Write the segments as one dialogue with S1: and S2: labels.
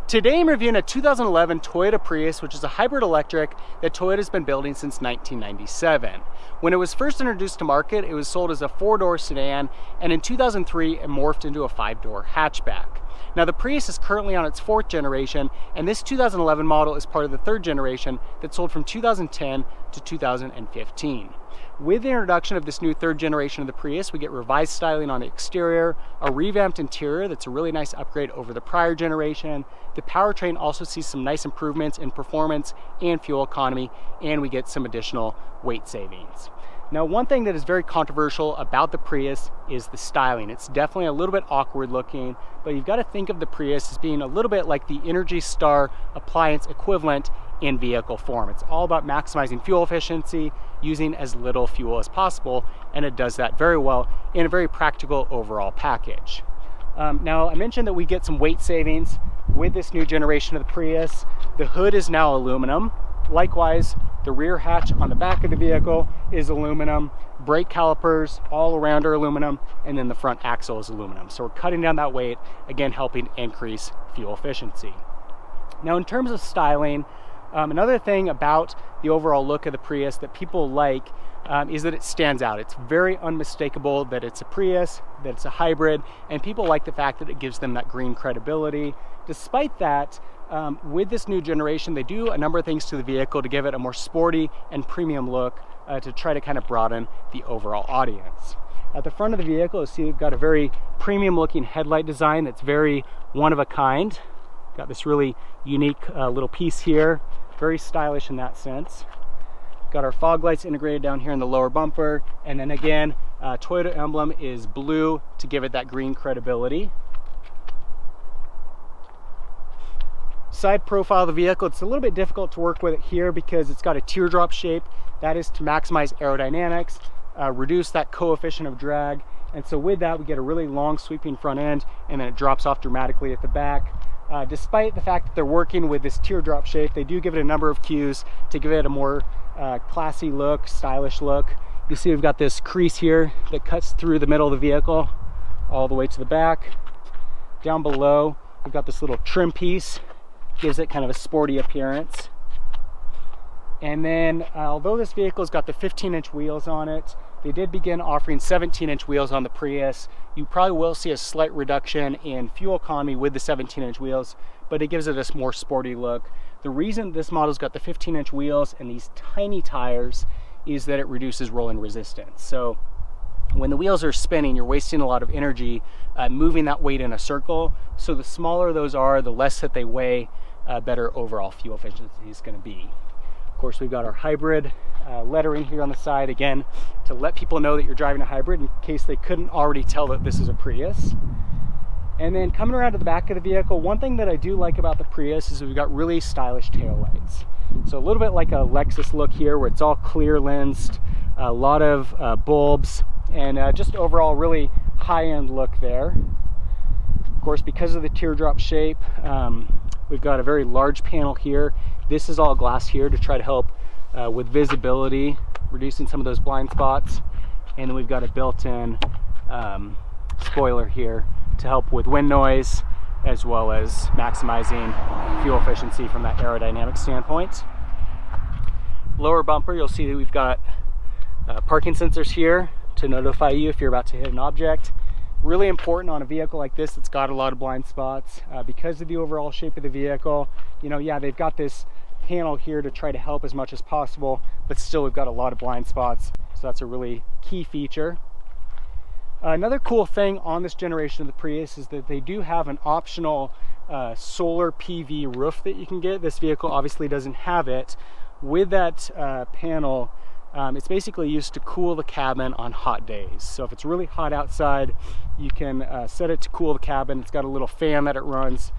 S1: Today I'm reviewing a 2011 Toyota Prius, which is a hybrid electric that Toyota's been building since 1997. When it was first introduced to market, it was sold as a 4-door sedan, and in 2003 it morphed into a 5-door hatchback. Now the Prius is currently on its 4th generation, and this 2011 model is part of the 3rd generation that sold from 2010 to 2015. With the introduction of this new 3rd generation of the Prius, we get revised styling on the exterior, a revamped interior that's a really nice upgrade over the prior generation. The powertrain also sees some nice improvements in performance and fuel economy, and we get some additional weight savings. Now, one thing that is very controversial about the Prius is the styling. It's definitely a little bit awkward looking, but you've got to think of the Prius as being a little bit like the Energy Star appliance equivalent in vehicle form. It's all about maximizing fuel efficiency, using as little fuel as possible, and it does that very well in a very practical overall package. Now, I mentioned that we get some weight savings with this new generation of the Prius. The hood is now aluminum. Likewise, the rear hatch on the back of the vehicle is aluminum. Brake calipers all around are aluminum, and then the front axle is aluminum. So we're cutting down that weight, again helping increase fuel efficiency. Now, in terms of styling, another thing about the overall look of the Prius that people like is that it stands out. It's very unmistakable that it's a Prius, that it's a hybrid, and people like the fact that it gives them that green credibility. Despite that, with this new generation, they do a number of things to the vehicle to give it a more sporty and premium look to try to kind of broaden the overall audience. At the front of the vehicle, you see we've got a very premium looking headlight design that's very one of a kind. Got this really unique little piece here, very stylish in that sense. Got our fog lights integrated down here in the lower bumper, and then again, Toyota emblem is blue to give it that green credibility. Side profile of the vehicle, it's a little bit difficult to work with it here because it's got a teardrop shape. That is to maximize aerodynamics, reduce that coefficient of drag, and so with that we get a really long sweeping front end, and then it drops off dramatically at the back. Despite the fact that they're working with this teardrop shape, they do give it a number of cues to give it a more classy look, stylish look. You see we've got this crease here that cuts through the middle of the vehicle all the way to the back. Down below we've got this little trim piece, gives it kind of a sporty appearance. And then although this vehicle's got the 15-inch wheels on it, they did begin offering 17-inch wheels on the Prius. You probably will see a slight reduction in fuel economy with the 17-inch wheels, but it gives it a more sporty look. The reason this model's got the 15-inch wheels and these tiny tires is that it reduces rolling resistance. So when the wheels are spinning, you're wasting a lot of energy moving that weight in a circle. So the smaller those are, the less that they weigh, better overall fuel efficiency is going to be. Of course, we've got our hybrid lettering here on the side, again, to let people know that you're driving a hybrid in case they couldn't already tell that this is a Prius. And then coming around to the back of the vehicle, one thing that I do like about the Prius is we've got really stylish taillights. So a little bit like a Lexus look here, where it's all clear lensed, a lot of bulbs, and just overall really high-end look there. Of course, because of the teardrop shape, we've got a very large panel here. This is all glass here to try to help with visibility, reducing some of those blind spots. And then we've got a built-in spoiler here to help with wind noise, as well as maximizing fuel efficiency from that aerodynamic standpoint. Lower bumper, you'll see that we've got parking sensors here to notify you if you're about to hit an object. Really important on a vehicle like this that's got a lot of blind spots because of the overall shape of the vehicle. You know, yeah, they've got this panel here to try to help as much as possible, but still we've got a lot of blind spots, so that's a really key feature. Another cool thing on this generation of the Prius is that they do have an optional solar PV roof that you can get. This vehicle obviously doesn't have it. With that panel, it's basically used to cool the cabin on hot days. So if it's really hot outside, you can set it to cool the cabin. It's got a little fan that it runs,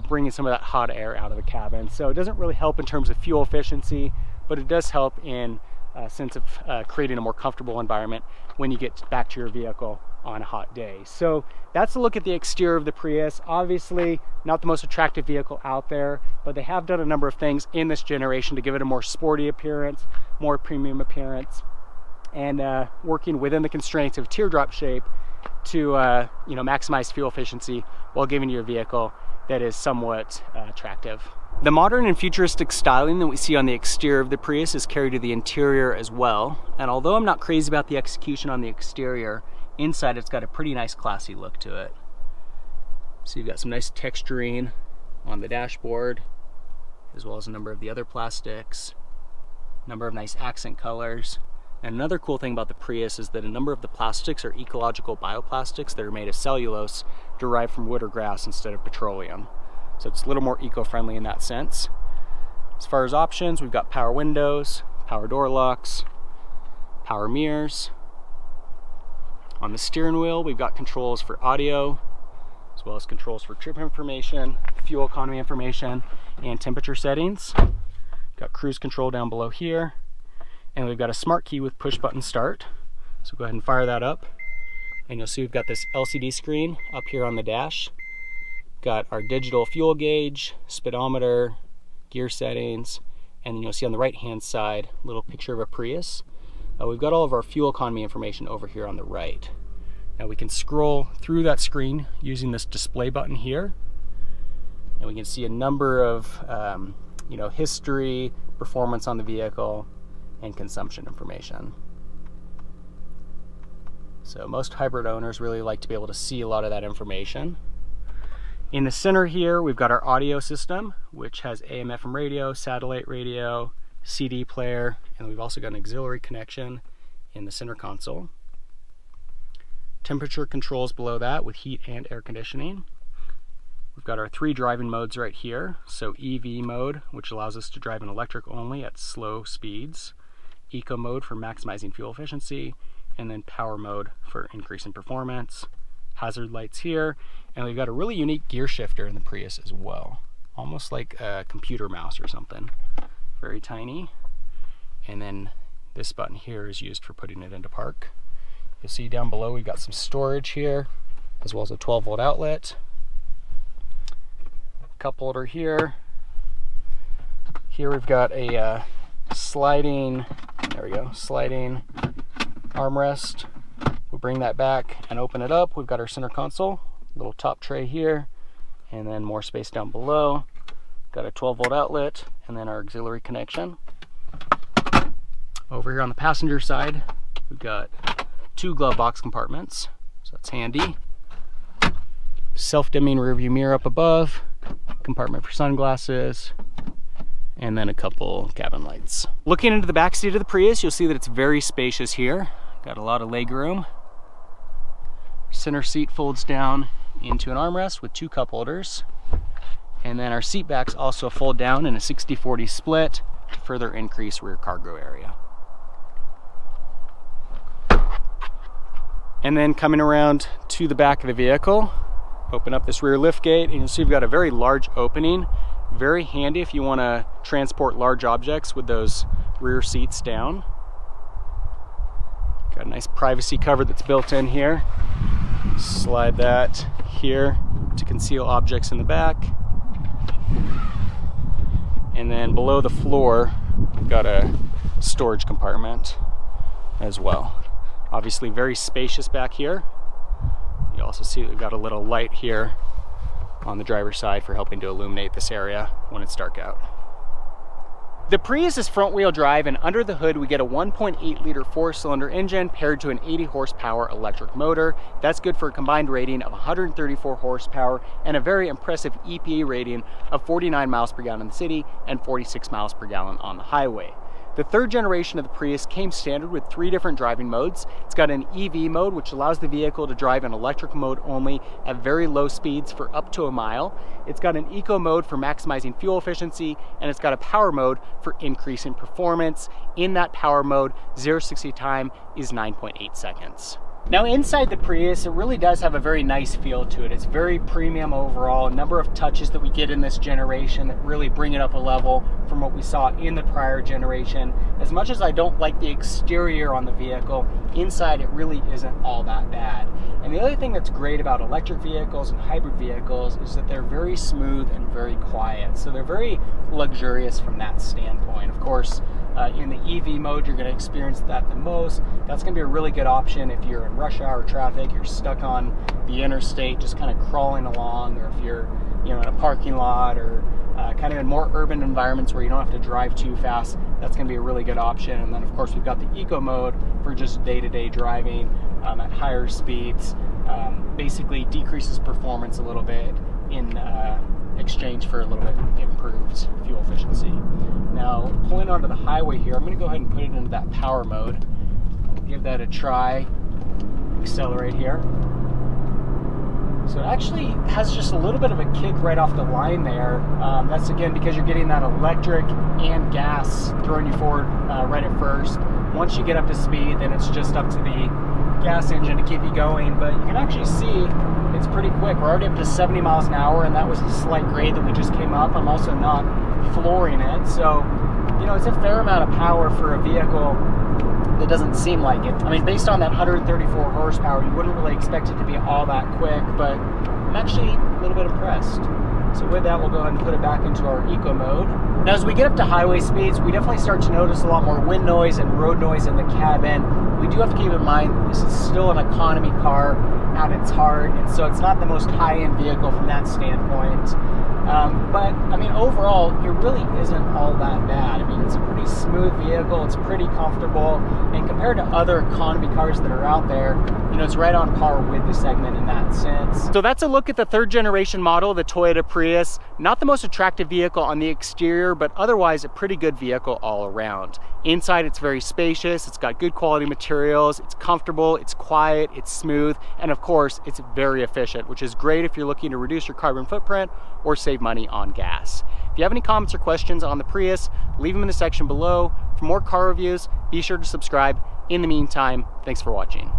S1: bringing some of that hot air out of the cabin. So it doesn't really help in terms of fuel efficiency, but it does help in a sense of creating a more comfortable environment when you get back to your vehicle on a hot day. So that's a look at the exterior of the Prius. Obviously not the most attractive vehicle out there, but they have done a number of things in this generation to give it a more sporty appearance, more premium appearance, and working within the constraints of teardrop shape to maximize fuel efficiency while giving your vehicle that is somewhat attractive. The modern and futuristic styling that we see on the exterior of the Prius is carried to the interior as well. And although I'm not crazy about the execution on the exterior, inside it's got a pretty nice classy look to it. So you've got some nice texturing on the dashboard, as well as a number of the other plastics, a number of nice accent colors. And another cool thing about the Prius is that a number of the plastics are ecological bioplastics that are made of cellulose derived from wood or grass instead of petroleum. So it's a little more eco-friendly in that sense. As far as options, we've got power windows, power door locks, power mirrors. On the steering wheel, we've got controls for audio, as well as controls for trip information, fuel economy information, and temperature settings. Got cruise control down below here. And we've got a smart key with push button start. So go ahead and fire that up. And you'll see we've got this LCD screen up here on the dash. Got our digital fuel gauge, speedometer, gear settings, and then you'll see on the right hand side a little picture of a Prius. We've got all of our fuel economy information over here on the right. Now we can scroll through that screen using this display button here. And we can see a number of history, performance on the vehicle, and consumption information. So most hybrid owners really like to be able to see a lot of that information. In the center here, we've got our audio system, which has AM/FM radio, satellite radio, CD player, and we've also got an auxiliary connection in the center console. Temperature controls below that with heat and air conditioning. We've got our 3 driving modes right here. So EV mode, which allows us to drive in electric only at slow speeds. Eco mode for maximizing fuel efficiency, and then power mode for increasing performance. Hazard lights here, and we've got a really unique gear shifter in the Prius as well. Almost like a computer mouse or something. Very tiny. And then this button here is used for putting it into park. You'll see down below we've got some storage here, as well as a 12-volt outlet. Cup holder here. Here we've got a sliding armrest. We'll bring that back and open it up. We've got our center console, little top tray here, and then more space down below. Got a 12-volt outlet, and then our auxiliary connection. Over here on the passenger side, we've got 2 glove box compartments, so that's handy. Self-dimming rearview mirror up above, compartment for sunglasses, and then a couple cabin lights. Looking into the back seat of the Prius, you'll see that it's very spacious here. Got a lot of leg room. Center seat folds down into an armrest with 2 cup holders. And then our seat backs also fold down in a 60-40 split to further increase rear cargo area. And then coming around to the back of the vehicle, open up this rear lift gate, and you'll see we've got a very large opening. Very handy if you want to transport large objects with those rear seats down. Got a nice privacy cover that's built in here. Slide that here to conceal objects in the back. And then below the floor, we've got a storage compartment as well. Obviously very spacious back here. You also see we've got a little light here on the driver's side for helping to illuminate this area when it's dark out. The Prius is front-wheel drive, and under the hood we get a 1.8-liter 4-cylinder engine paired to an 80 horsepower electric motor. That's good for a combined rating of 134 horsepower and a very impressive EPA rating of 49 miles per gallon in the city and 46 miles per gallon on the highway. The 3rd generation of the Prius came standard with 3 different driving modes. It's got an EV mode, which allows the vehicle to drive in electric mode only at very low speeds for up to a mile. It's got an eco mode for maximizing fuel efficiency, and it's got a power mode for increasing performance. In that power mode, 0-60 time is 9.8 seconds. Now inside the Prius, it really does have a very nice feel to it. It's very premium overall. A number of touches that we get in this generation that really bring it up a level from what we saw in the prior generation. As much as I don't like the exterior on the vehicle, inside it really isn't all that bad. And the other thing that's great about electric vehicles and hybrid vehicles is that they're very smooth and very quiet. So they're very luxurious from that standpoint. Of course, in the EV mode, you're going to experience that the most. That's going to be a really good option if you're in rush hour traffic, you're stuck on the interstate, just kind of crawling along, or if you're you know, in a parking lot or kind of in more urban environments where you don't have to drive too fast, that's going to be a really good option. And then of course we've got the eco mode for just day-to-day driving at higher speeds. Basically decreases performance a little bit in exchange for a little bit improved fuel efficiency. Now, pulling onto the highway here, I'm going to go ahead and put it into that power mode. Give that a try. Accelerate here. So it actually has just a little bit of a kick right off the line there. That's again because you're getting that electric and gas throwing you forward right at first. Once you get up to speed, then it's just up to the gas engine to keep you going. But you can actually see it's pretty quick. We're already up to 70 miles an hour, and that was a slight grade that we just came up. I'm also not flooring it. So, you know, it's a fair amount of power for a vehicle that doesn't seem like it. I mean, based on that 134 horsepower, you wouldn't really expect it to be all that quick, but I'm actually a little bit impressed. So with that, we'll go ahead and put it back into our eco mode. Now, as we get up to highway speeds, we definitely start to notice a lot more wind noise and road noise in the cabin. We do have to keep in mind, this is still an economy car at its heart, and so it's not the most high-end vehicle from that standpoint. But I mean, overall, it really isn't all that bad. I mean, it's a pretty smooth vehicle, it's pretty comfortable, and compared to other economy cars that are out there, you know, it's right on par with the segment in that sense. So that's a look at the third generation model, the Toyota Prius. Not the most attractive vehicle on the exterior, but otherwise a pretty good vehicle all around. Inside, it's very spacious, it's got good quality materials, it's comfortable, it's quiet, it's smooth, and of course, it's very efficient, which is great if you're looking to reduce your carbon footprint or save money on gas. If you have any comments or questions on the Prius, leave them in the section below. For more car reviews, be sure to subscribe. In the meantime, thanks for watching.